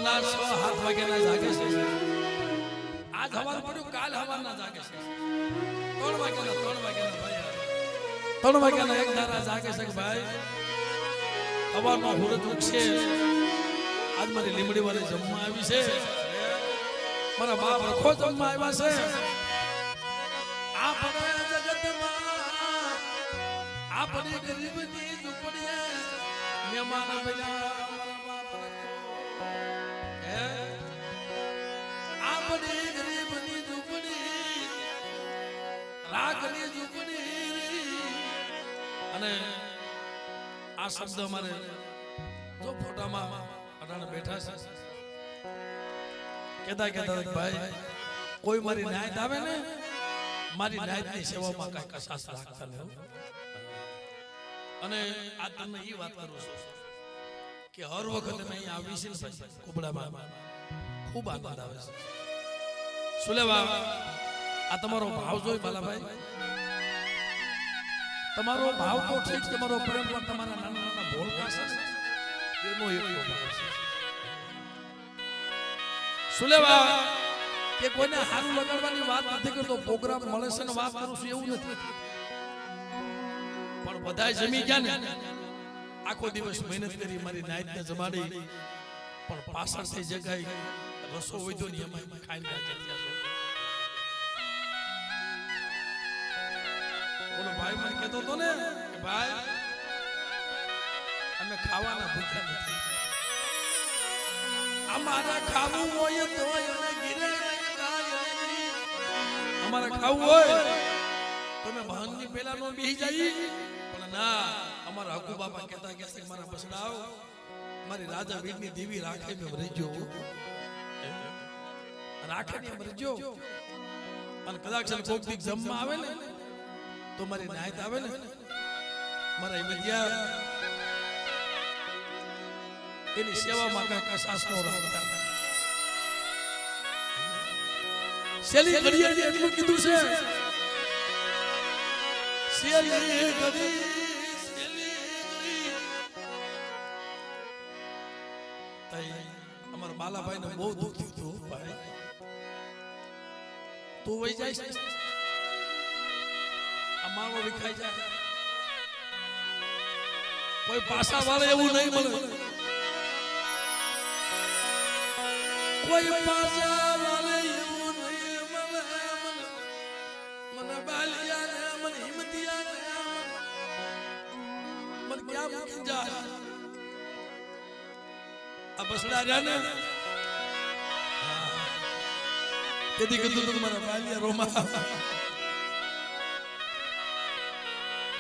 હવાના 6-7 વાગ્યાના જાગે છે આજ હવાર પડ્યું કાલ હવાના જાગે છે 3 વાગ્યાના ભાઈ 3 વાગ્યાના એક ધારા જાગે છે કે ભાઈ હવારમાં હુરત ઉઠશે આજ મારી લીમડી વાળી જમવા આવી છે મારા બાપ રખો જમવા આવ્યા છે આપણે જગતમાં આપણી ગરીબની ઝૂંપડીએ મહેમાન બન્યા આપણી ગરીબની ઝૂંપડી રાખની ઝૂંપડી અને આ શબ્દ મારે જો ફોટામાં અડાણ બેઠા છે કહેતા ભાઈ કોઈ મારી નાયત આવે ને મારી નાયતની સેવામાં કઈ કશાશ રાખતા નહીં અને આ તમને એ વાત કરું છું કે હર વખત મેં અહીં આવી છે ને કુબડામાં ખૂબ આનંદ આવે છે સુલેવા આ તમારો ભાવ જોઈ બાલાભાઈ તમારો ભાવ તો ઠીક તમારો પ્રેમ પણ તમારા નાના નાના ભોળકા છે એનો એક ભાવ છે સુલેવા કે કોઈને હારું લગાડવાની વાત નથી કરતો પ્રોગ્રામ મળે છે ને વાત કરું છું એવું નથી પણ બધાય જમી ગયા ને આખો દિવસ મહેનત કરી મારી નાઈટને જમાડી પણ પાછળથી જગ્યાએ રસો વધ્યો ને એમાં ખાઈને બોલો ભાઈ મને કહેતો હતો ને કે ભાઈ અમે ખાવાના ભૂખ્યા નથી અમારે ખાવું હોય તો અમે ગીરે અમારે ખાવું હોય તો અમે બહારની પેલા નો બેહી જઈએ પણ ના અમારા હકુ બાપા કહેતા કે મારા બસડાવ મારી રાજા વીરની દેવી રાખે મેં રહીજો રાખે ને રહીજો અને કદાચ કોક દીક જમવા આવે ને તો મારી નાયત આવે ને મારા ઇમદિયા એની સેવામાં કઈ કશાશ નો રાખતા શેલી ઘડિયાળી એટલું કીધું છે શેલી ઘડી અમારા બાલાભાઈ ને બહુ દુઃખ થયું ભાઈ તું વહી જાય આ માળો વિખાઈ જાય કોઈ પાસા વાળે એવું નહીં મળે કોઈ પાસા વાળે એવું નહીં મળે મને બાલિયા ને મને હિમતિયા ને મને ક્યાં મૂકી જાય આ બસડા રહ્યા ને તેથી કીધું તું મારા બાલિયા રોમા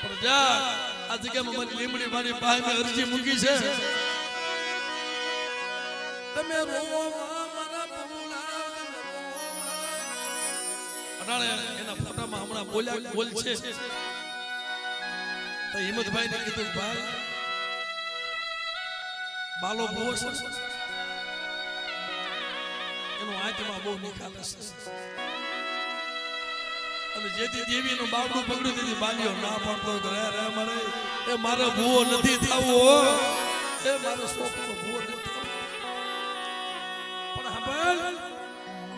પણ જા આ જગ્યામાં મારી લીમડી મારી પાસે મેં અરજી મૂકી છે તમે રોવો મારા પ્રભુના અટાણે એના ફોટામાં હમણાં બોલ છે તો હિંમતભાઈ ને કીધું ભાઈ બાલો બહુ છે એનું આંચમાં બહુ નિખાલ છે અને જેથી દેવીનું બાવડું પકડ્યું તેથી બાલીઓ ના પડતો રે રે મળે એ મારો ભૂવો નથી થવો એ મારો છોકરો ભૂવો નથી થવો પણ હા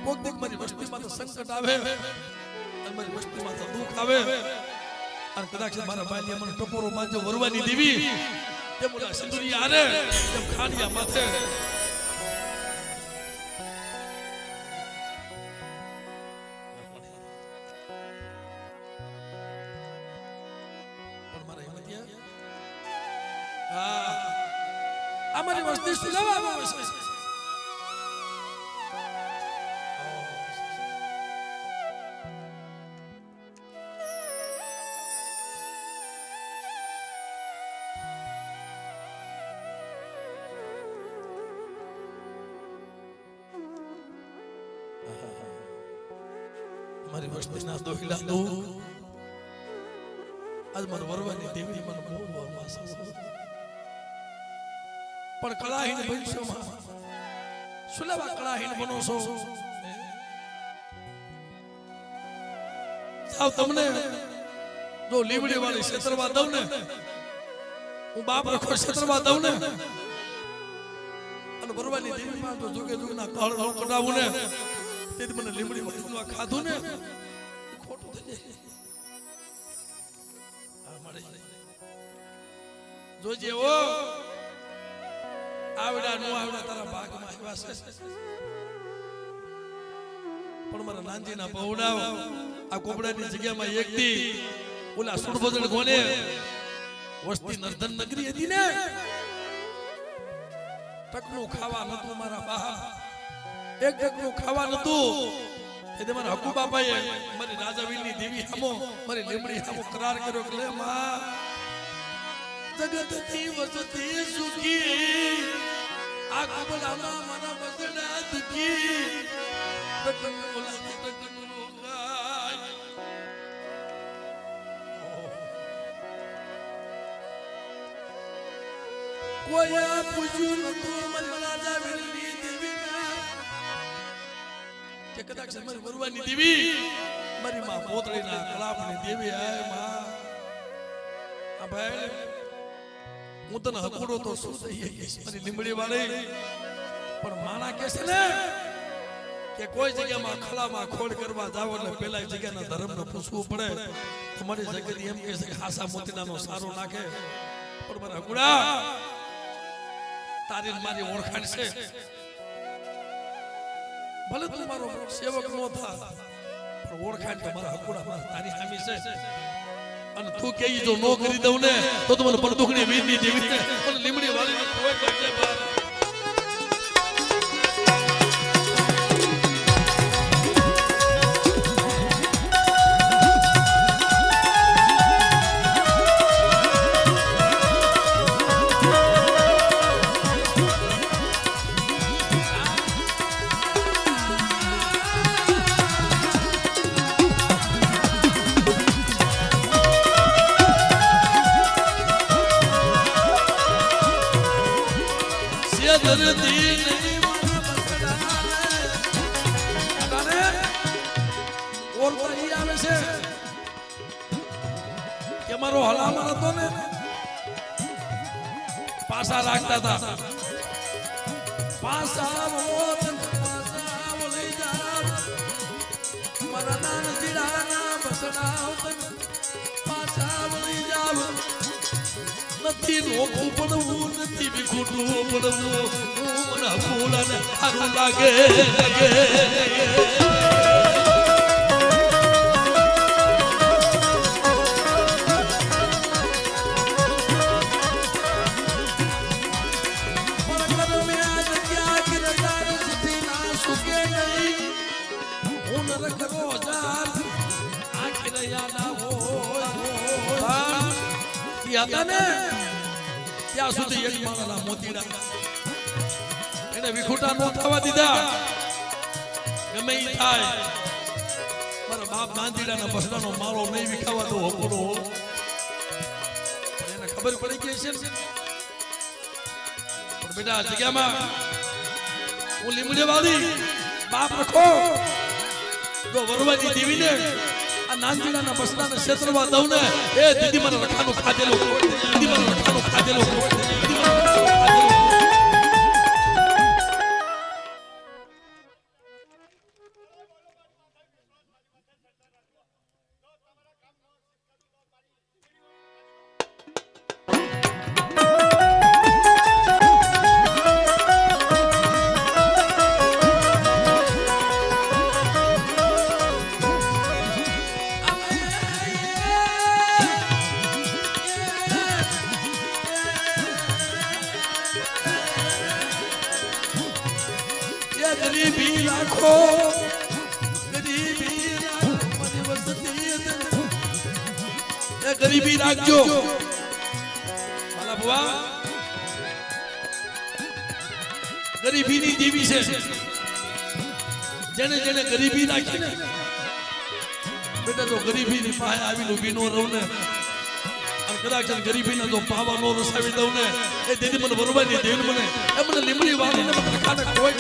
કોક દીક મારી વસ્તીમાં તો સંકટ આવે અને મારી વસ્તીમાં તો દુઃખ આવે અને કદાચ મારા બાલીએ મને ટપોરો માંજો વરવાની દેવી તે બોલા સિંદુરી આરે તેમ ખાડિયા માથે અમારી વસ્તી સુલાવા આવે છે મારી વસ્તી ના દોહિલા દો આજ મને વરવાની દેવી મને બહુ વાસ પણ કળાહીન ભવિષ્યમાં સુલેવા કળાહીન બનો છો સાવ તમને જો લીમડી વાળી ક્ષેત્રમાં દઉં ને હું બાપ રખો ક્ષેત્રમાં દઉં ને અને પણ ભરવાની દેવીમાં તો જુગે જુગના કળ ન કઢાવું ને તેથી મને લીમડી વાળીનું આ ખાધું ને ખોટું થઈ જાય. આ મળે જોજે ઓ આવડા નો આવડા તારા ભાગમાં આવ્યા છે પણ મારા નાનજીના પહોડાવ આ કોબડાની જગ્યામાં એક દી ઓલા સુડબદળ કોને વસ્તી નર્ધન નગરી હતી ને ટકનું ખાવા નતું મારા બા એક ટકનું ખાવા નતું એટલે મારા હકુ બાપાએ મારી રાજાવીરની દેવી સામો મારી લીમડી સામો કરાર કર્યો કે લે માં જગતથી વસતી સુખી આ કોબડામાં મારા વસડા દુખી ટકનું ઓલા ટકનું ગાય કોઈ પૂછ્યું નતું મારી રાજાવીરની દેવીના કે કદાચ મારી વરવાની દેવી મારી માં પોતળીના કલાપની દેવી આય માં આ ભાઈ હું તને હકુડો તો શું થઈ મારી લીમડી વાળી પણ માણા કે છે ને કે કોઈ જગ્યામાં ખલામાં ખોડ કરવા જાવ એટલે પેલા જગ્યાના ધર્મને પૂછવું પડે તમારી જગ્યાની એમ કહે છે કે હાસા મોતીનાનો સારો નાખે પણ મારા હકુડા તારી મારી ઓળખાણ છે ભલે તું મારો સેવક નો થા પણ ઓળખાણ તો મારા હકુડા મારા તારી હામી છે અને તું કેઈ જો નો કરી દઉં ને તો મને પરદુખની વીરની દેવી મને લીમડી વાળીને કોઈ કરજે બાર મારો હલામણ હતો ને પાસા રાખતા હતા પાસા લઈ જાવ મારા નાન જીડાના બસડાવ પાસા લઈ જાવ નથી રોકવું પડવું નથી વિખૂટવું પડવું મને ફૂલાને સારું લાગે ત્યાં સુધી એક માણસના મોતીડા એને વિખૂટા નો થવા દીધા ગમે ઈ થાય મારા બાપ ગાંધીડાના બસડાનો માળો નહીં વિખાવા તો હકુડો પણ એને ખબર પડી ગઈ છે પણ બેટા જગ્યામાં હું લીમડી વાળી બાપ રખો જો વરવાની દેવીને આ નાનજીડાના બસડાને ક્ષેત્રમાં દઉં ને એ દીદી મને રખાનું ખાધેલું દીદી મને રખાનું ખાધેલું ગરીબી રાખો એ ગરીબી રાખજો માલા બુઆ ગરીબીની દેવી છે જેને જેને ગરીબી રાખી ને બેટા તો ગરીબીની પાસે આવીને ઊભી નો રહું ને અને કદાચ ગરીબીને તો પાવા નો રસાવી દઉં ને એ દીદી મને બરોબરની દેવી મને એ મને લીમડી વાળીને મને ખાને કોઈ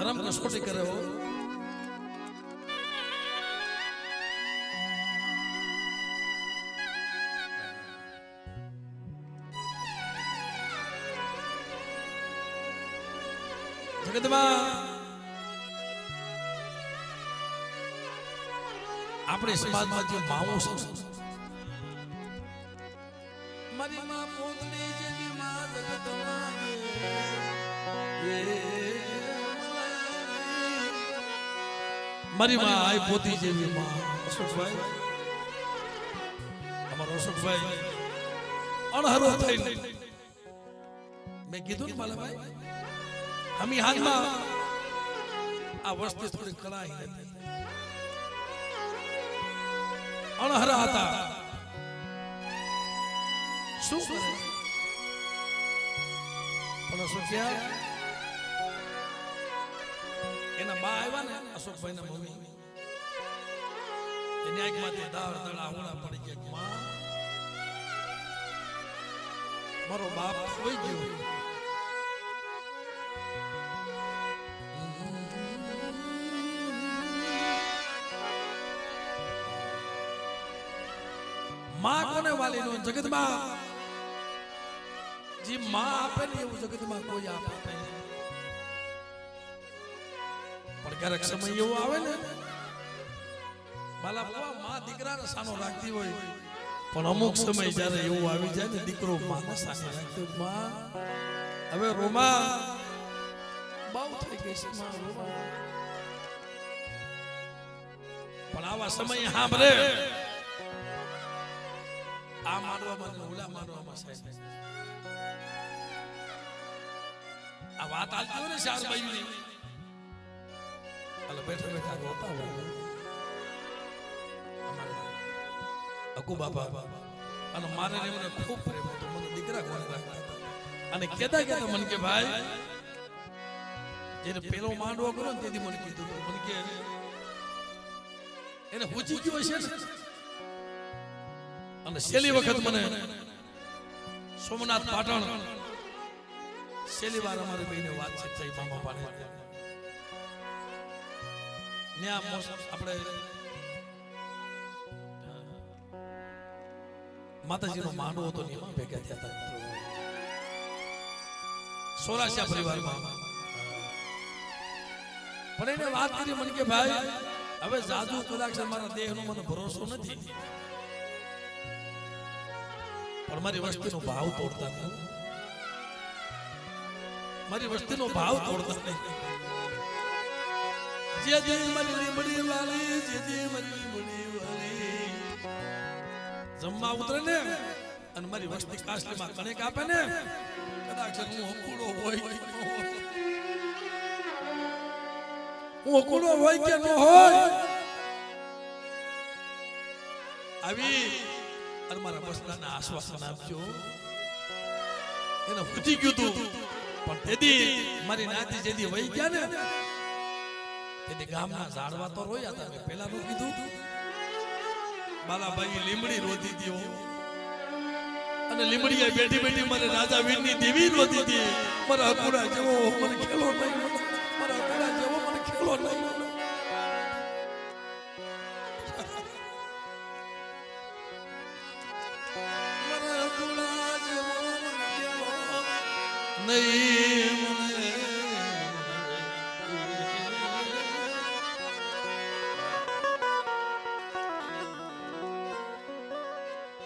धर्म कसोटी करे हो जगत में अपने समाज में जो माओ मारी मां पोतली जेवी मां जगत मारी मां आई पोती जेवी मां अशोक भाई हमारो अशोक भाई अनहरो थઈને मैं कीधुं ने माला भाई हम हाथ में आ वस्तु थोड़ी कलाई अनहरा था શું કરે પણ શું કે એના બા આવ્યા ને અશોકભાઈ ના મમ્મી એની આંખમાંથી દાળ દડા ઉડા પડી ગયા માં મારો બાપ હોઈ ગયો मां कोने वाली नो जगत में जी मां आपे ने એવું जगत में कोई आपे नहीं पर क्यारेक समय एवो आवे ने बाला बाबा मां દીકરાને સાનો રાખતી હોય પણ અમુક સમય જ્યારે એવું આવી જાય ને દીકરો માને સાને રાખતો માં હવે રોમા બહુ થઈ ગઈ છે માં રોમા પણ આવા સમય સાંભળે આ મારવામાં ને ઓલા મારવામાં સાહેબ આ વાત આલતી હોય ને ચાર ભાઈની અલે બેઠા બેઠા રોતા હોય અકુ બાપા અને મારે એમને ખૂબ પ્રેમ હતો મને દીકરા કોણ રાખતા અને કેતા કેતા મને કે ભાઈ જેને પેલો માંડવો કરો ને તેથી મને કીધું મને કે એને પૂછી ગયો છે ને અને છેલ્લી વખત મને સોમનાથ પાટણ છેલ્લી વાર અમારી બેને વાતચીત થઈ મામા પાડે ન્યા આપણે માતાજીનો માંડવો હતો ને એમાં ભેગા થયા હતા સોરાશિયા પરિવારમાં પણ એને વાત કરી મને કે ભાઈ હવે જાદુ કદાચ મારા દેહનો મને ભરોસો નથી પણ મારી વસ્તીનો ભાવ તોડતા નહીં મારી વસ્તીનો ભાવ તોડતા નહીં જે જે મારી લીમડી વાલી જે જે મારી લીમડી વાલી જમવા ઉતરે ને અને મારી વસ્તી કાસલીમાં કણેક આપે ને કદાચ હું હકુડો હોય હું હકુડો હોય કે ન હોય આવી અને મારા બસલાને આશ્વાસન આપજો એને ફૂટી ગયું તું પણ તેદી મારી નાતી જેદી વહી ગયા ને તેદી ગામના ઝાડવા તો રોયા હતા મેં પહેલા નું કીધું બાલાભાઈ લીમડી રોતી હતી અને લીમડીએ બેઠી બેઠી મારે રાજા વીરની દેવી રોતી હતી મારા હકુડા જેવો મને ખેલો નહીં મારા હકુડા જેવો મને ખેલો નહીં નહીં મને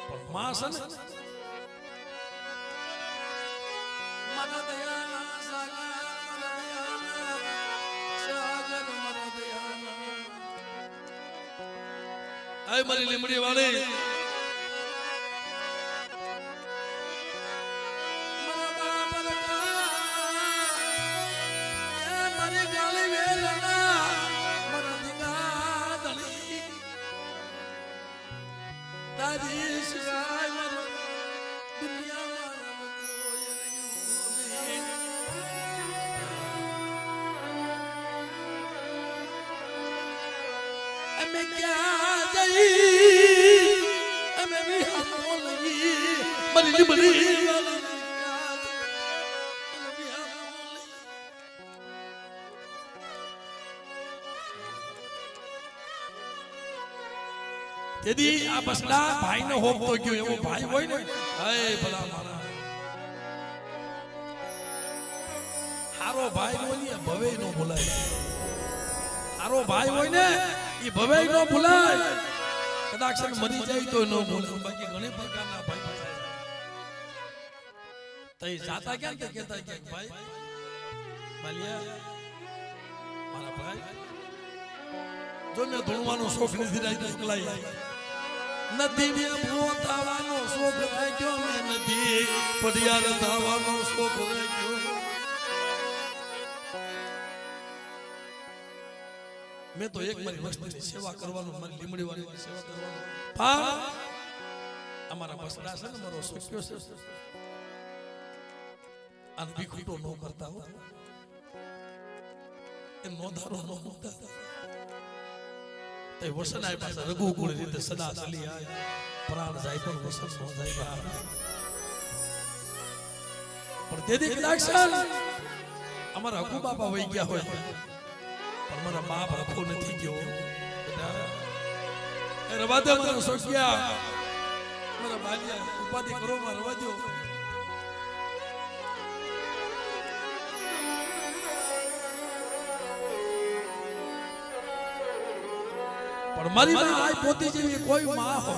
પણ માં છે ને મારા દયાના સાગર મારા દયાના સાગર મારા દયાના આય મારી લીમડી વાળી તેથી આ બસડા ભાઈને હોપતો ગયો એવો ભાઈ હોય ને હે ભલા મારા હારો ભાઈ હોય ને ભવે નો ભૂલાય હારો ભાઈ હોય ને એ ભવે નો ભૂલાય કદાચ મરી જાય તો નો ભૂલાય બાકી ઘણી પ્રકારના ભાઈ તઈ જાતા ક્યાં કે કહેતા કે ભાઈ બાલિયા મારા ભાઈ જો મેં ધૂણવાનો શોખ નથી રાખ્યો એકલાઈ નથી મેં પોતાવાનો શોખ રાખ્યો મેં નથી પડિયાર થવાનો શોખ રાખ્યો મેં તો એક મારી વસ્તુની સેવા કરવાનું મારી લીમડી વાળી સેવા કરવાનું પણ અમારા બસડા છે ને મારો શોખ્યો છે અને વિખૂટો ન કરતા હો એ નોંધારો ન મૂકતા તે વસન આય પાસે રઘુકુળ રીતે સદા ચલી આય પ્રાણ જાય પણ વસન નો જાય બહાર પણ તેથી કદાક્ષણ અમારા હકુ બાપા વહી ગયા હોય પણ મારા બાપ રખો નથી ગયો એ રવા દે મારા સોશિયા મારા બાલિયા ઉપાધિ કરો માં રવા દો પણ મારી માં આય પોતી જેવી કોઈ માં હો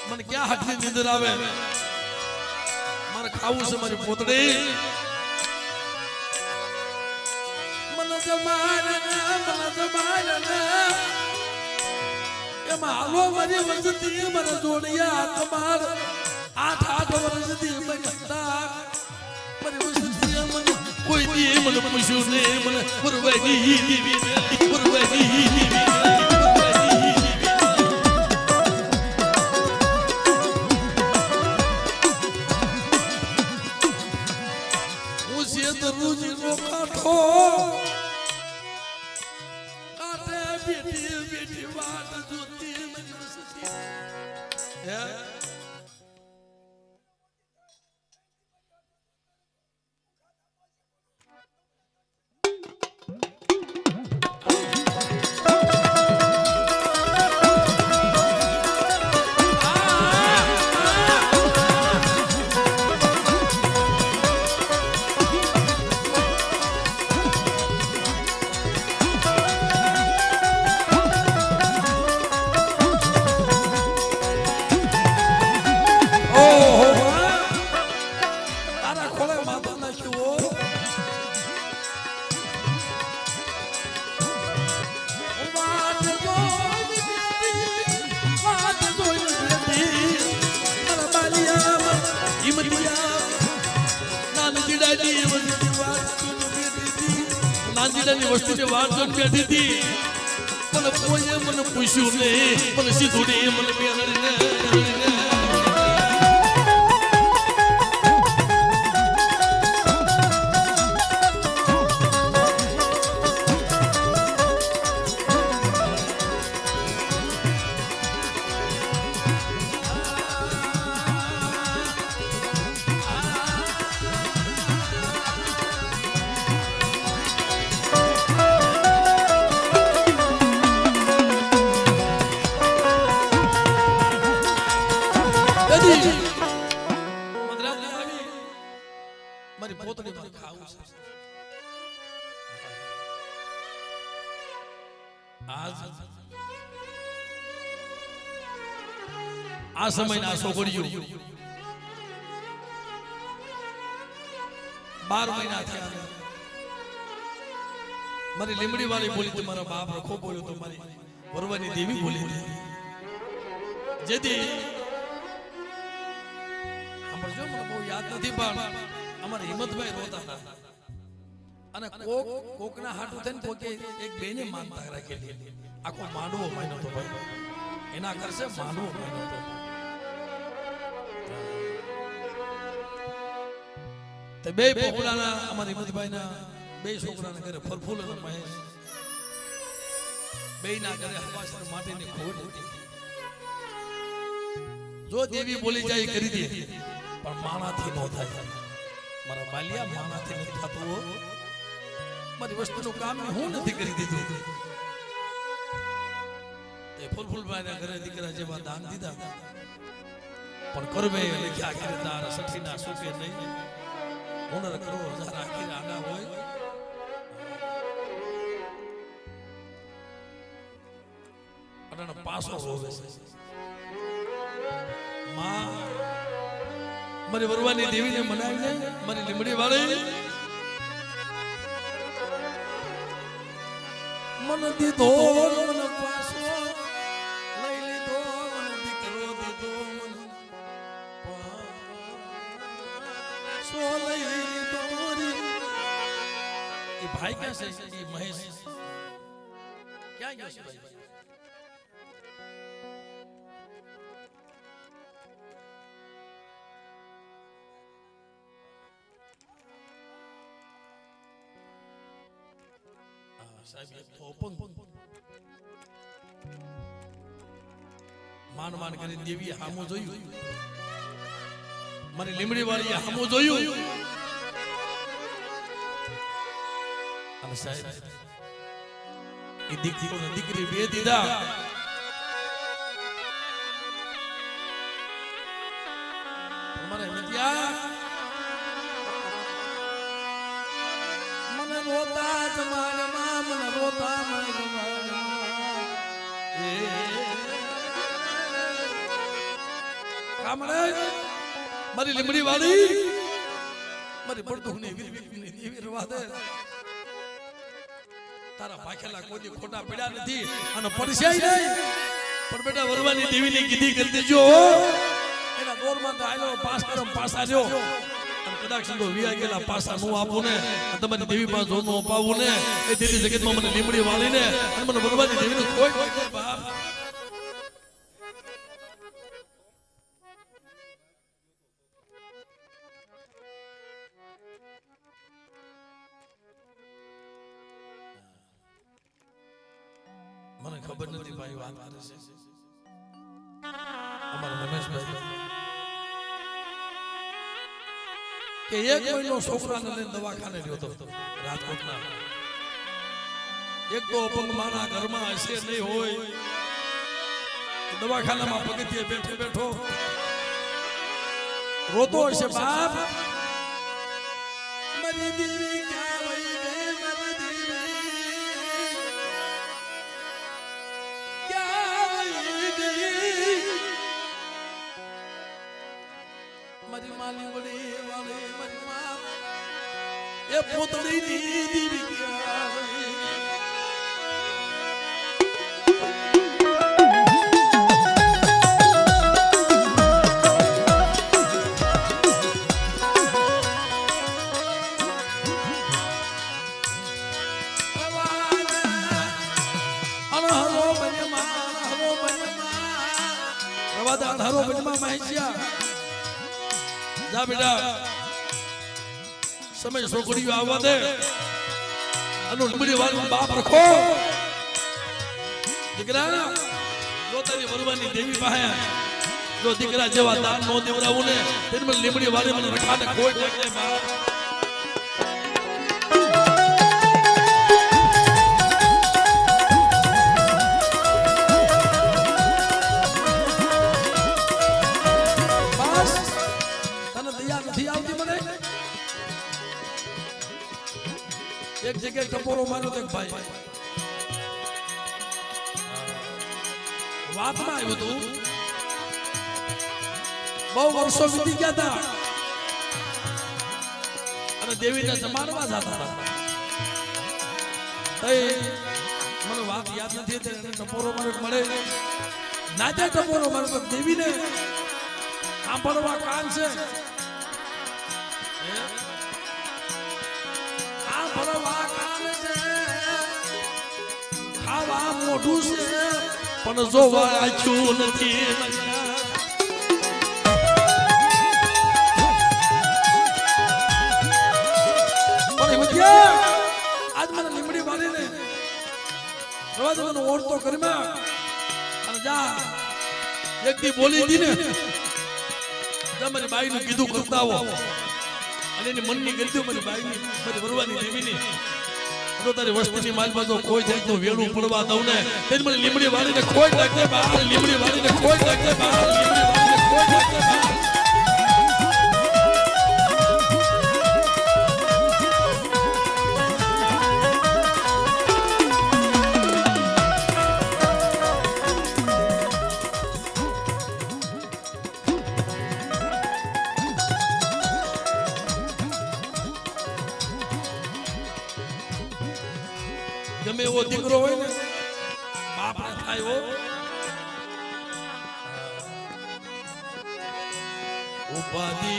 મને ક્યાં હાથની નીંદર આવે મારે ખાવું છે મારી પોતડી મને જમાન એમાં હાલો મારી વસતી મારા જોડિયા તમાર 8 વર્ષથી મારી વસતી મને કોઈ દી મને પૂછ્યું ને મને પુરવાની રાજાની વસ્તીની વાત જોઈને બેઠી હતી મને કોઈએ મને પૂછ્યું નહીં મને સીધું નહીં મને મેળવીને મારી પોતડી માં ખાવું છે આજ આ સમયના છોકરીઓ 12 મહિના થયા મારી લીમડી વાળી બોલી તમારા બાપ રખો બોલ્યો તો મારી વરવાની દેવી બોલી જેથી સાંભળજો મને બહુ યાદ નથી પણ અમારા હિંમતભાઈ રોતા હતા અને કોકના હાટુ થઈને કોકે એક બેને માનતા રાખેલી આખો માંડવો માન્યો તો ભાઈ એના કરશે માંડવો માન્યો તો તે બે પોપડાના અમારા હિંમતભાઈના બે છોકરાના ઘરે ફરફૂલ અને મહેશ બેયના ઘરે હવાસર માટીની ખોટ હતી જો દેવી બોલી જાય કરી દે પણ માણાથી ન થાય મારા બાલિયા માણાથી નથી થતું મારી વસ્તુનું કામ હું નથી કરી દીધું તે ફૂલફૂલભાઈના ઘરે દીકરા જેવા દાન દીધા પણ કરવે લખ્યા કે તાર સઠીના સુકે નહીં હુનર કરો હજાર આખી આડા હોય અને પાસો હોવે માં મારી વરવાની દેવીને મનાવીને મારી લીમડી વાળી મન દીધો મન પાસો લઈ લીધો મન દીકરો દીધો મન પાસો લઈ લીધો એ ભાઈ ક્યાં છે એ મહેશ ક્યાં ગયો છે ભાઈ સાહેબ એક તો અપંગ માન માન કરી દેવીએ હામું જોયું મારી લીમડી વાળીએ હામું જોયું અને સાહેબ એ દીકરી બે દીધા મારે મિત્યા મને રોતા જમાડમાં મને રોતા કામડે મારી લીમડી વાળી મારી પડદુની એવી રવા દે તારા ભાખેલા કોઈ ખોટા પડ્યા નથી અને પડશે નહીં પણ બેટા વરવાની દેવીની કીધી કરી દેજો એના દોરમાં તો આયલો પાસ કરો પાસા જો અને કદાચ સંતો વિયા ગયેલા પાસા નું આપું ને તમારી દેવી પાસે જો નું અપાવું ને એ દેવી જગતમાં મને લીમડી વાળીને અને મને વરવાની દેવીને કોઈ બાપ મને ખબર નથી ભાઈ વાત કરે છે અમારા રમેશભાઈ કે એક મહિનો છોકરાને લઈને દવાખાને ગયો હતો રાજકોટના એક તો અપંગ માના ઘરમાં હશે નહીં હોય દવાખાનામાં પગથિયે બેઠો બેઠો રોતો હશે બાપ મારી દેવી ક્યાં વહી ગઈ મારી દેવી મારી માલી વળી વાળી મારી માં એ પોતડી ની દીવી જા બેટા સમય છોકરીઓ આવવા દે અનુ લીમડી વાળું બાપ રખો દીકરા જો તારી વરવાની દેવી પાસે જો દીકરા જેવા દાન નો દેવરાવું ને તેને મને લીમડી વાળી મને રખાને કોઈ નાખે બાપ એક જગ્યાએ ટપોરો માર્યો તો એક ભાઈ વાતમાં આવ્યું હતું બહુ વર્ષો વીતી ગયા હતા અને દેવીને જમાડવા જતા મને વાત યાદ નથી ટપોરો માર્યો મળે નાચે ટપોરો માર્યો દેવીને સાંભળવા કાન છે ખાવા મોઢું છે પણ જો વાંચ્યું નથી આજ મને લીમડી વાળીને રવા મને ઓળતો કરીમાં અને જા એક દી બોલી હતી ને તમારી બાઈ નું કીધું કરતા આવો અને એની મનની ગલતી મારી બાઈની મારી વરવાની દેવીની તો તારી વસ્તીની માલમાં જો કોઈ જાય તો વેળું પડવા દઉં ને તે મને લીમડી વાળીને ખોઈ નાખજે બહાર લીમડી વાળીને ખોઈ નાખજે બહાર લીમડી વાળીને ખોઈ નાખજે બહાર ગમે એવો દીકરો હોય ને બાપ ના થાય હો ઉપાધિ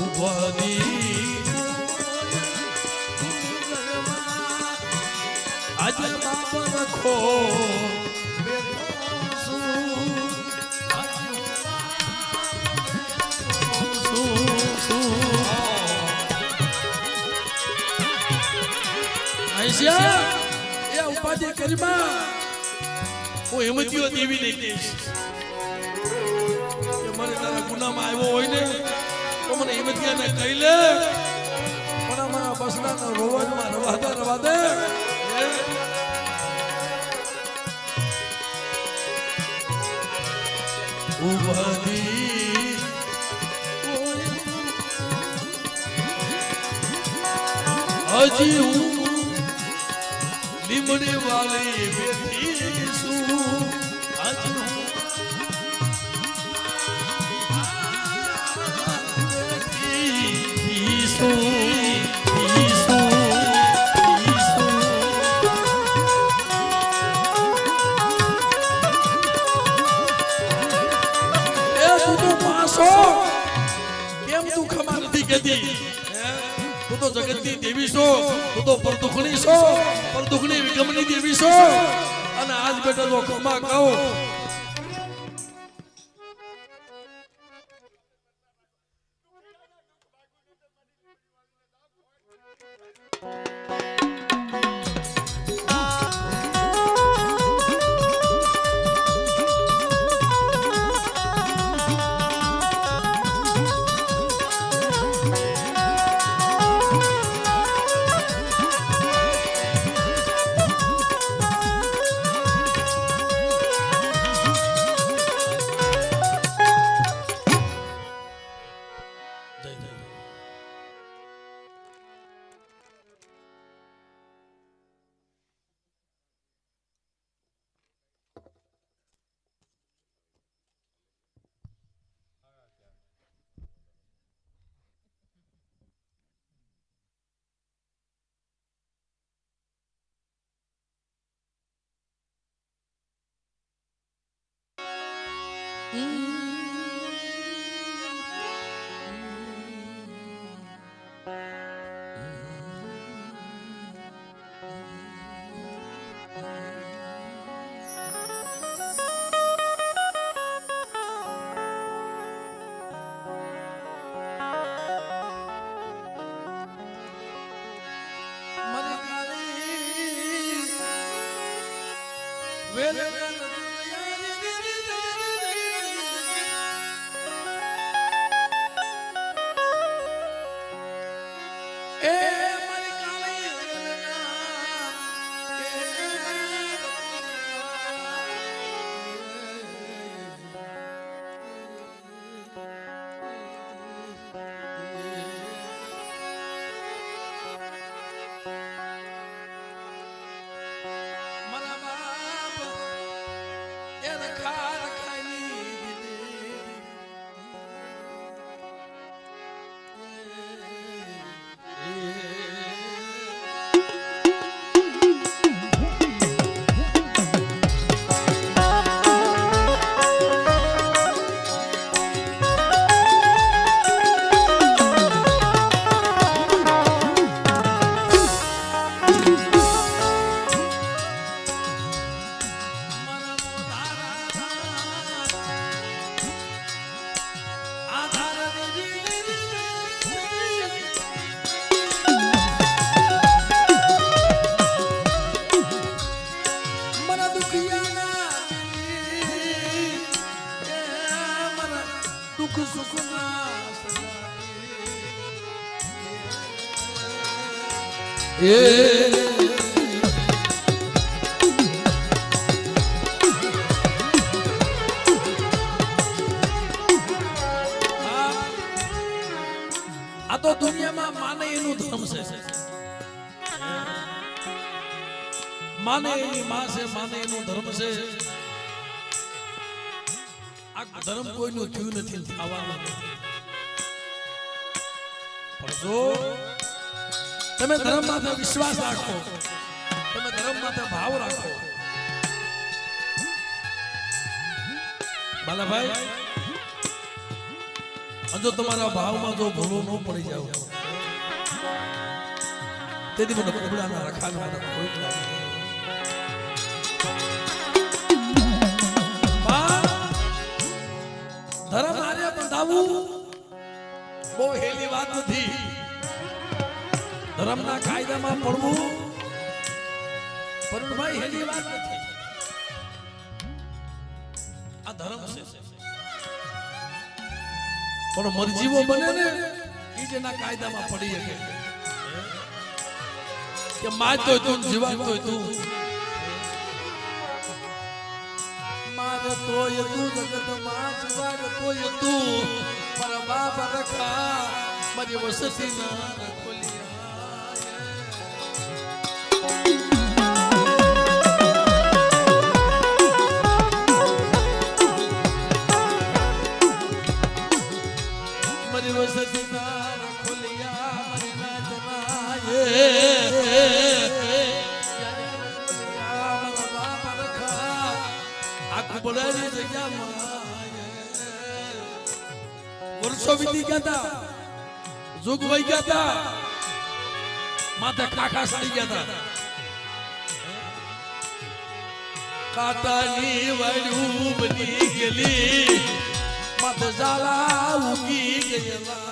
ઉપાધિ આજે બાપ રખો એ ઉપાધિ કરીમાં હું હિંમતીઓ દેવી નહીં કહીશ કે મને તારા ગુનામાં આવ્યો હોય ને તો મને હિંમતીઓને કહી લે પણ અમારા બસડાના રોવાજમાં રવા દે ઉપાધિ હજી હું લીમડી વાળી બેઠી છું આજ કેમ તું ખબર નથી કેતી તું તો જગતની દેવી છો તું તો પરદુખણી છો પરદુખણી વિગમની દેવી છો અને આજ બેટા તો ખમા કહો આ તો દુનિયામાં માને એનું ધર્મ છે, માને એની માં છે, માને એનું ધર્મ છે. આ ધર્મ કોઈનું થયું નથી, થવાનું નથી. પણ જો તમે ધર્મ માથે વિશ્વાસ રાખો, તમે ધર્મ માથે ભાવ રાખો, બાલાભાઈ, જો તમારા ભાવમાં જો ભૂલો ન પડી જાવ, તેથી મને કુબડાના રખાના કોઈ લાગે. ધર્મ આને બંધાવવું બહુ હેલી વાત નથી. ધર્મના કાયદામાં પડવું પણ ભાઈ હેલી વાત નથી. આ ધર્મ છે, પણ મરજીવો બને ને એ જેના કાયદામાં પડી શકે કે મારતો તું, જીવાતો તું, મારે તોય તું જગતમાં જીવાડતોય તું, મારા બાપ રખા મારી વસતી ના વર્ષો વીતી ગયા હતા, યુગ વહી ગયા હતા, માથે કાકા સડી ગયા હતા. કાટાની વાળું બની ગયેલી, માથે ઝાલા ઉગી ગયેલા,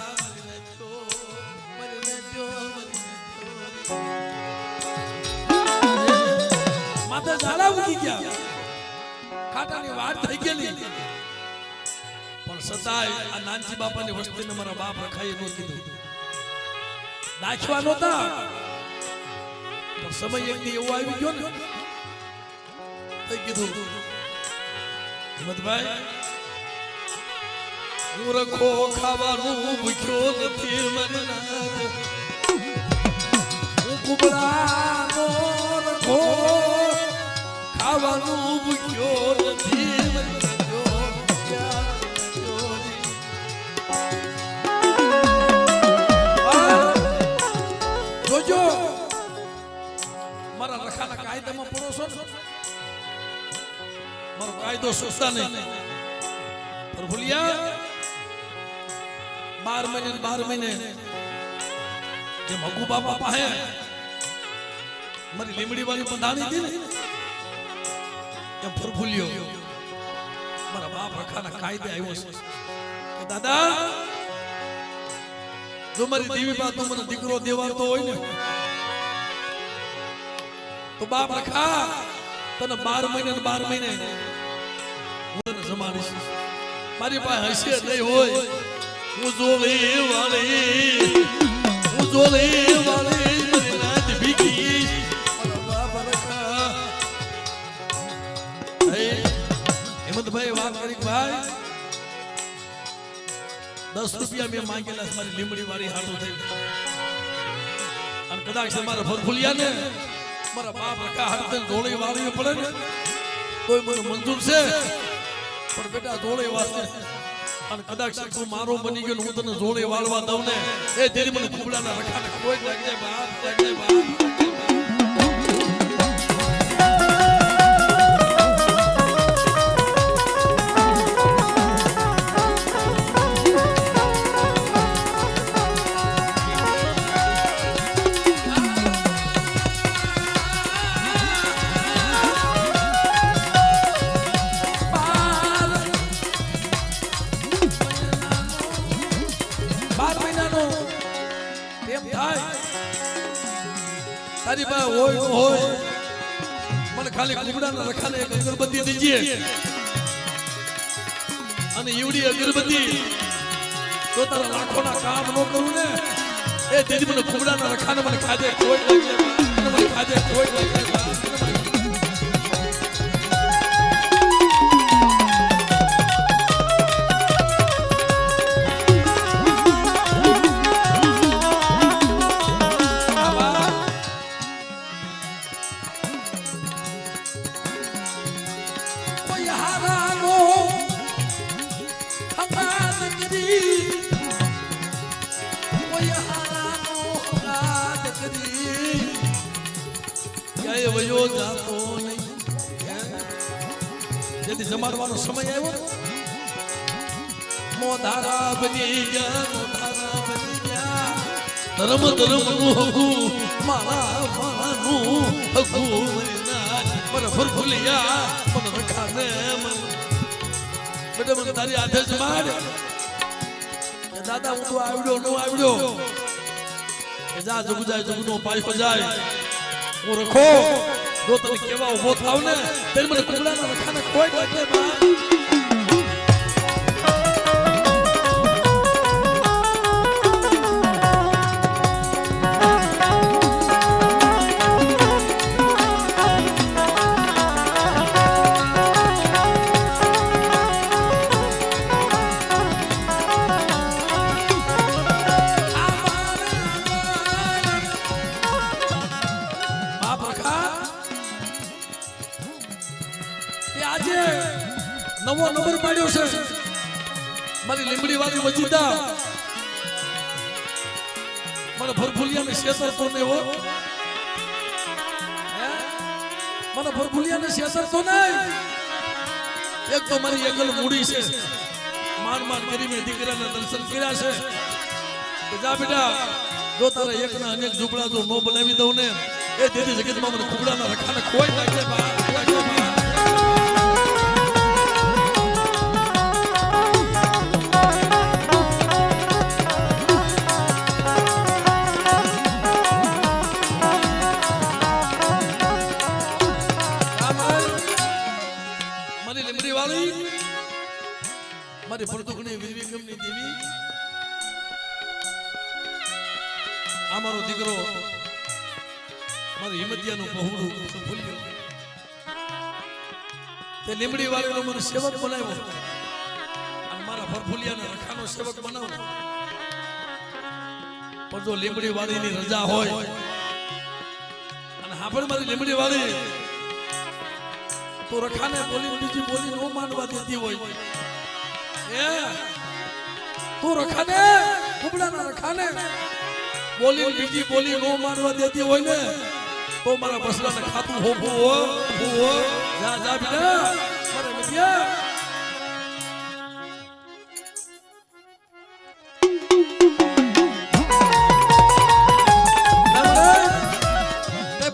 માથે ઝાલા ઉગી ગયા, કાટાની વાત થઈ ગયેલી. પણ સદાય આ નાનજી બાપાની વસ્તીને મારા બાપ રખાય એનું કીધું નાખવા નહોતા. પણ સમય એક દી એવો આવી ગયો ને, તો કીધું હિંમતભાઈ, હું રખો ખાવાનું ભૂખ્યો નથી, હું કુબડાનો રખો ખાવાનું ભૂખ્યો નથી. જોજો મારા રખાના કાયદામાં પડો છો, મારો કાયદો સુસ્તા નહીં. પર ભૂલ્યા 12 મહિને જે મગુ બાપા પાસે મારી લીમડી વાળી બંધાણી હતી ને, એમ ફરફુલ્યો મારા બાપ રખાના કાયદે આવ્યો છે કે દાદા, જો મારી દેવી બા તું મને દીકરો દેવાતો હોય ને, તો બાપ રખા તને 12 મહિને ને 12 મહિને હું તને જમાડીશ મારી પાસે હશે નહીં હોય હું જોલી વાળી મારી નાત ભીગી હેમંતભાઈ વાત કરી ભાઈ 10 રૂપિયા મેં માંગેલા મારી લીમડી વાળી હાટો થઈ અને કદાચ મારા ફરફુલિયા ને મારા બાપ રકા હાટે ધોળી વાળવી પડે ને તોય મને મંજૂર છે પણ બેટા ધોળી વાળે અને કદાચ તું મારો બની ગયો હું તને ધોળી વાળવા દઉં ને એ તેરી મને કુબડાના રખાને કોઈ લાગે બાપ તારી પાસે હોય તો હોય મને ખાલી કુબડાના રખાને એક અગરબત્તી દીજે અને એવડી અગરબત્તી તો તારા લાખોના કામ ન કરું ને એ દીદી મને કુબડાના રખાને મને ખાધે કોઈ લાગે મને ખાધે કોઈ લાગે જમાડવાનો સમય આવ્યો મોધારા બની ગયા ધર્મ નું હકુ માનું હકુ મને ફરફુલિયા મને રખાને બેટા મને તારી હાથે જ માર દાદા હું તો આવડ્યો જા જગુ જાય જગુનો પાછો જાય હું રખો જો તમે કેવા ઉભો થાવ ને તેર મને કુબડાના રખાને કોઈ લાગે બા નવો નંબર પાડ્યો છે મારી લીમડી વાળી વજીદા મને ફરફુલિયાને શેતરતો ને હો મને ફરફુલિયાને શેતરતો નહીં એક તો મારી એકલ મૂડી છે માન કરી મેં દીકરાને દર્શન કર્યા છે કે જા બેટા જો તારા એકના અનેક ઝૂંપડા જો નો બનાવી દઉં ને એ દેદી જગતમાં મને કુબડાના રખાને ખોઈ નાખે બા મારી ફરતુકની વિવેકમની દેવી આ મારો દીકરો મારી હિંમતિયાનું પહોળું ફૂલ્યું તે લીમડી વાળીનો મને સેવક બનાવ્યો અને મારા ફરફુલિયાને રખાનો સેવક બનાવો પણ જો લીમડી વાળીની રજા હોય અને હાપડ મારી લીમડી વાળી તો રખાને બોલી બીજી બોલી નો માનવા દેતી હોય તું રખાને કુબડાના રખાને બોલી બીજી બોલી નો માનવા દેતી હોય ને તો મારા બસરાને ખાતું હો જા બેટા મારા મિત્યા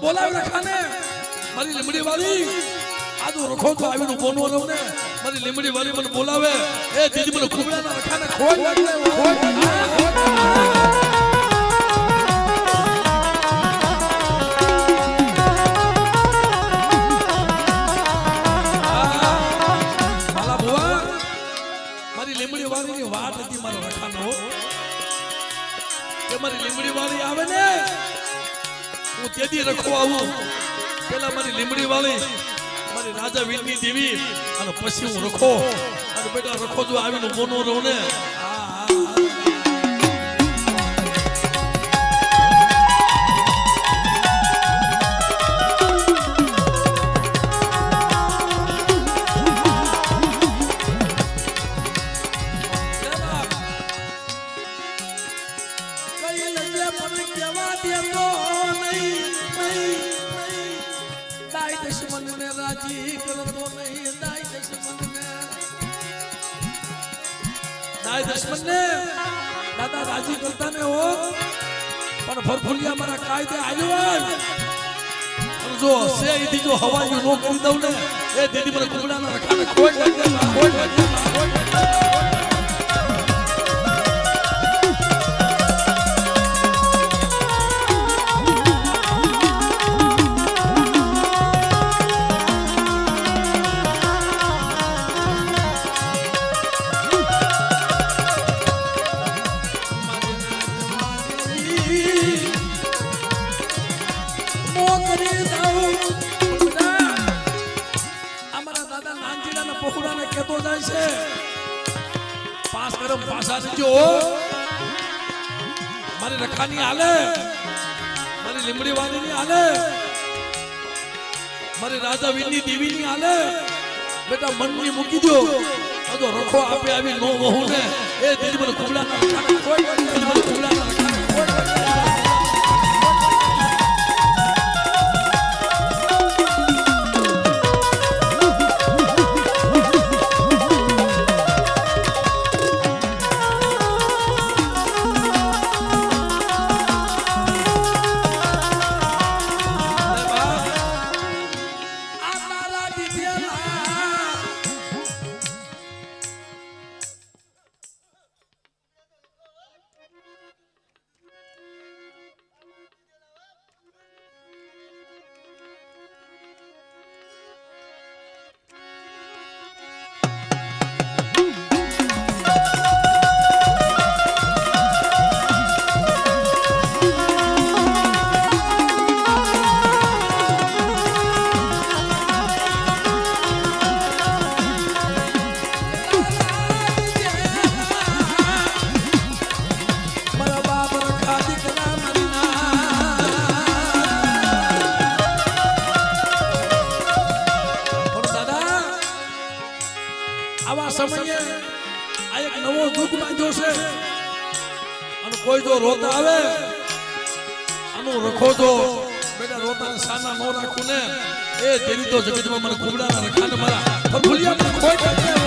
બોલાવ રખાને મારી લીમડી વાળી આદુ રખો તો આવીને બોનો રહો ને મારી લીમડી વાળી મને બોલાવે એ દીદી મને કુબડાના રખાને ખોઈ લાગે લીમડી વાળીની વાત હતી મારો રખાનો કે મારી લીમડી વાળી આવે ને હું તેદી રખવા આવું પેલા મારી લીમડી વાળી મારી રાજા વીરની દેવી અને પછી હું રખો અને બેટા રખો જો આવીને મોનો રહું ને દાદા રાજી કરતા ને હો પણ ફરફુલિયા મારા કાયદે આવ્યો જો સે ઈથી જો હવાયું નો કરી દઉં ને એ દીદી મને કુબડાના રખાને ખોઈ મારી રખાની હાલે મારી લીમડી વાળીની હાલે મારી રાજા વીરની દેવીની હાલે બેટા મનની મૂકી દો જો રખો આપે આવી નો વહુ ને એ દીદી મને કુબડાના રખાને કોઈ દીદી મને કુબડાના રખાને કોઈ કોઈ જો રોતા આવે આનું રખો જો બેટા રોતાને સાના નો રાખું ને એ તેરી તો જગતમાં મને કુબડાના રખાને મારા ફરફુલિયા કોઈ કાઢે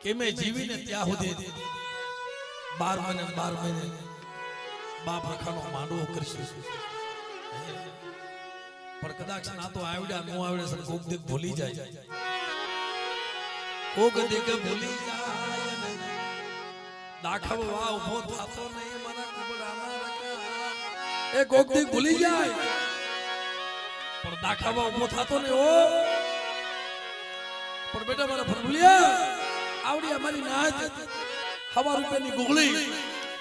કે મેં જીવીને ત્યાં સુધી 12 મહિને બાપ રખાનો માંડવો કરીશું પણ કદાચ ના તો આવડ્યા નો આવડે સર કોક દીક ભૂલી જાય કોક દીક ભૂલી જાય દાખવ વા ઉભો થાતો નહીં મારા કુબડાના રખા એ કોક દીક ભૂલી જાય પણ દાખવા ઉભો થાતો નહીં ઓ પણ બેટા મારા ફરફુલિયા આવડી અમારી નાચ હવા રૂપિયાની ગુગળી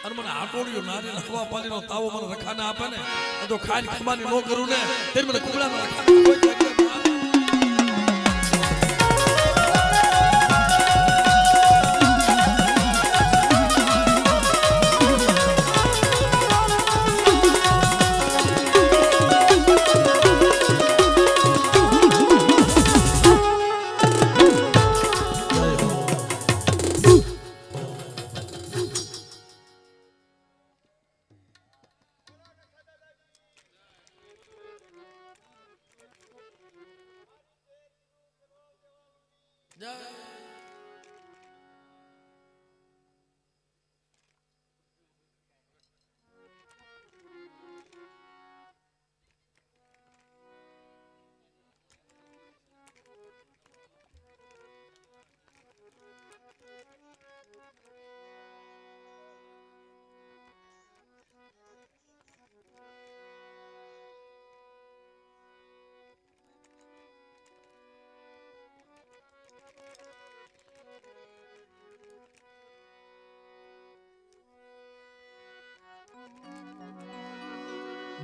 અને મને આટોડિયો નારીને હવા પાલીનો તાવો મને રખાને આપે ને તો ખાઈ ખમાની નો કરું ને તે મને કુબડામાં રખાને કોઈ જગ્યાએ જય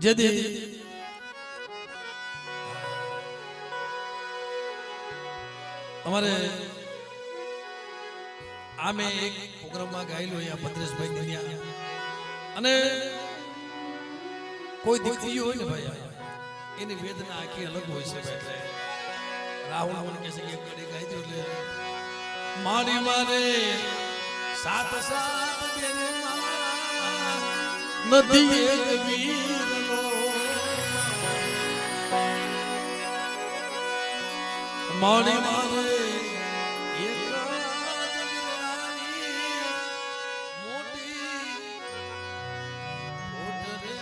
જેથી અમારે આમે એક પ્રોગ્રામમાં ગાયેલું અહીંયા ભદ્રેશભાઈ દિનિયા અને કોઈ દીકરીઓ હોય ને ભાઈ એની વેદના આખી અલગ હોય છે ભાઈ. રાહુલ મને કહે છે કે એક કડી ગાઈ દો એટલે મારી મારે સાત સાત બેનો નથી એક વીરનો મારી મારે એક મોટી ઓટરે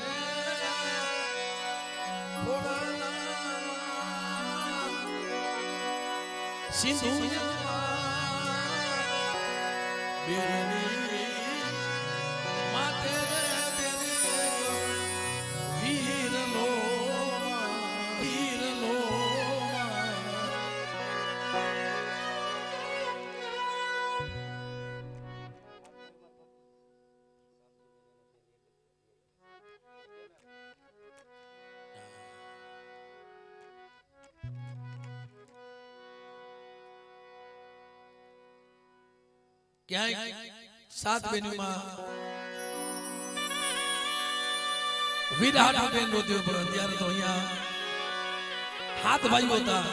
સિંધુ બેરની માતે વીરનો વીરનો ક્યાંય સાત બેનીમાં વીરહાટ બેન રોતી પણ અત્યારે તો અહીંયા હાથ ભાઈઓ હતા.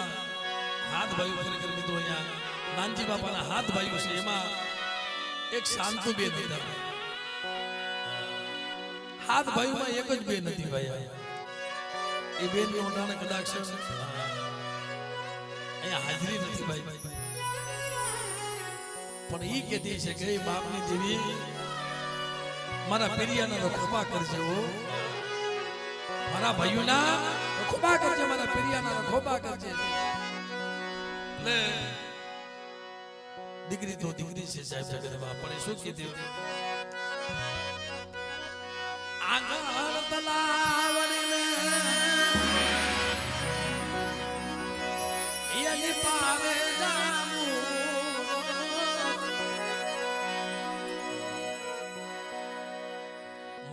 હાથ ભાઈઓ ખરેખર મિત્રો અહીંયા નાનજી બાપાના હાથ ભાઈઓ છે. એમાં એક શાંતુ બેન હતા. હાથ ભાઈઓમાં એક જ બેન હતી ભાઈ. એ બેન નો નાના કદાચ અહીંયા હાજરી નથી ભાઈ. પણ ઈ કહેતી છે કે બાપની દેવી મારા પેરિયાના ખોબા કરજે. મારા ભાઈઓના ખોબા કરજે, મારા પેરિયાના ખોબા કરજે. એટલે દીકરી તો દીકરી છે સાહેબ જગતમાં. પણ શું કીધું આંગણ તલાવડીને એની પાવે જામું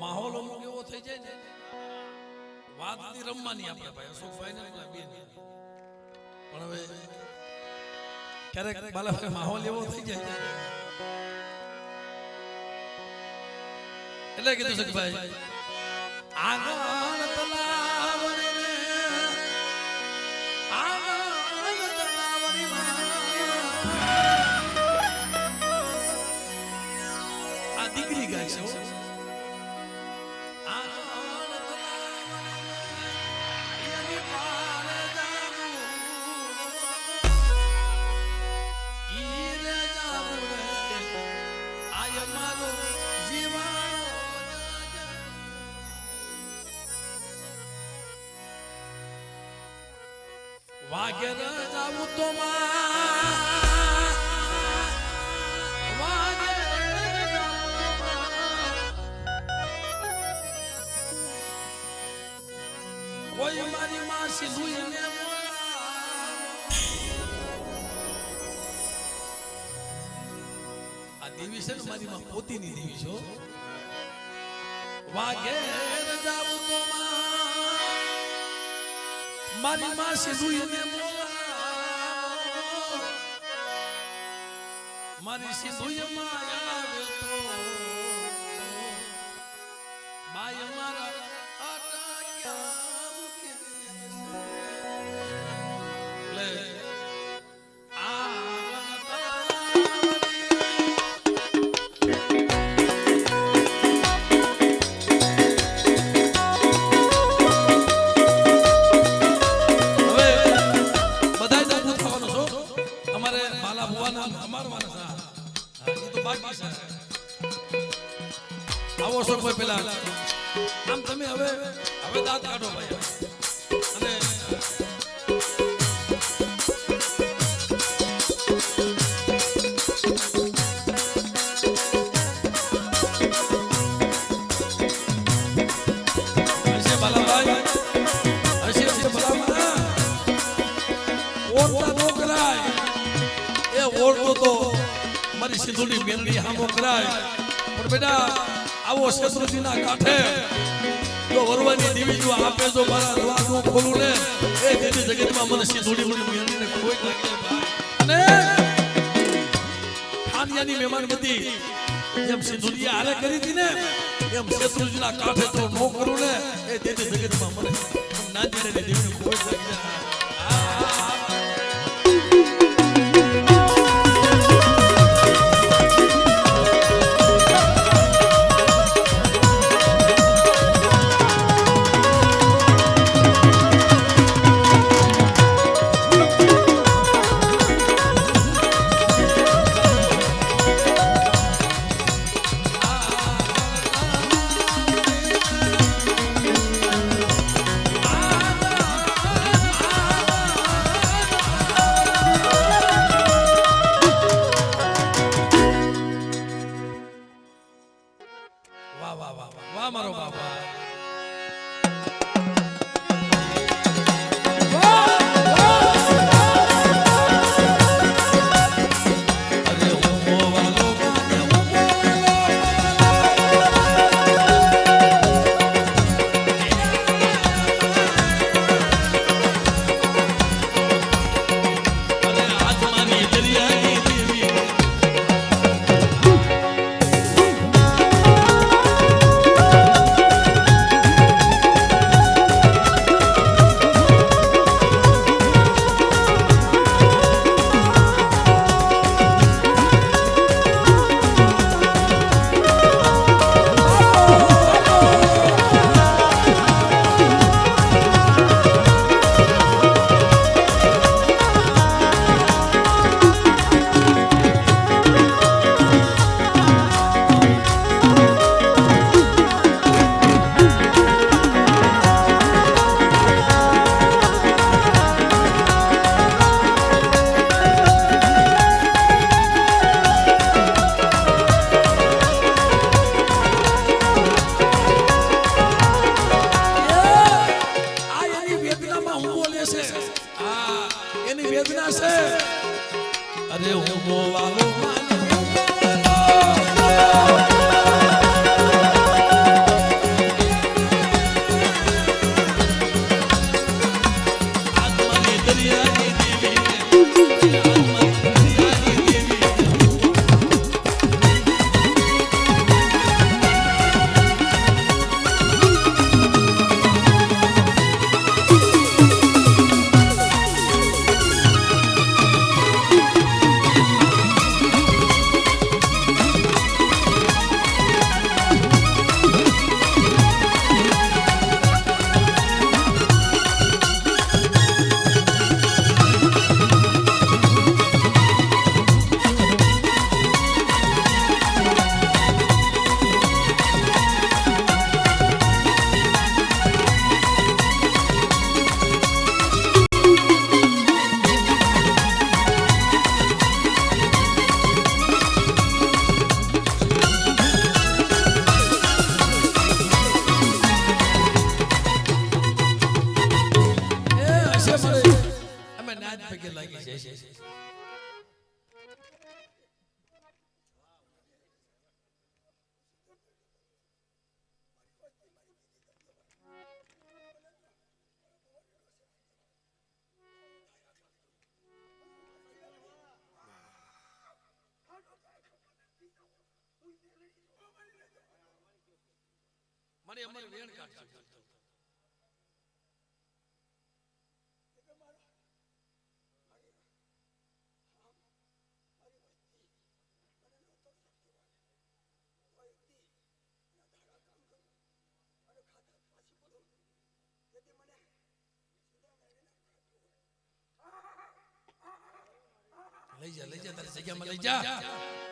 માહોલ અમુક એવો થઈ જાય ને વાત ની રમવાની આપણે ભાઈ અશોકભાઈ ને બેન. પણ હવે ક્યારેક બાલા માહોલ એવો થઈ જાય એટલે કીધું છે કે ભાઈ આંગણ તલાવડીને આંગણ તલાવડીમાં આ દીકરી ગાય છે. વાઘેર જાવું તો કોઈ મારી માસી સુઈને આ દેવી છે ને મારી માં પોતીની દેવી છો. વાઘેર જાવું તો મારી માસી સુઈને મારી સિંધુમાં આવે તો બાય મારા અટક્યા મૂકી લે બાકી છે આવો છો કોઈ પેલા આમ તમે હવે દાંત કાઢો ભાઈ અને મારી સિંધુની મેલડી હામો કરાય પણ બેટા આવો શત્રુજીના કાંઠે જો વરવાની દેવી જો આપે જો મારા દ્વાર નું ખોલું ને એ દેવી જગતમાં મને સિંધુની મને મેલડીને કોઈ લાગે અને ખાનિયાની મહેમાન ગતિ જેમ સિંધુજી હારે કરી હતી ને એમ શત્રુજીના કાંઠે તો નો કરું ને એ દેવી જગતમાં મને નાની દેવીને કોઈ લાગે મને અમારે વેણ કાઢશે લઈ જા તારી જગ્યામાં લઈ જા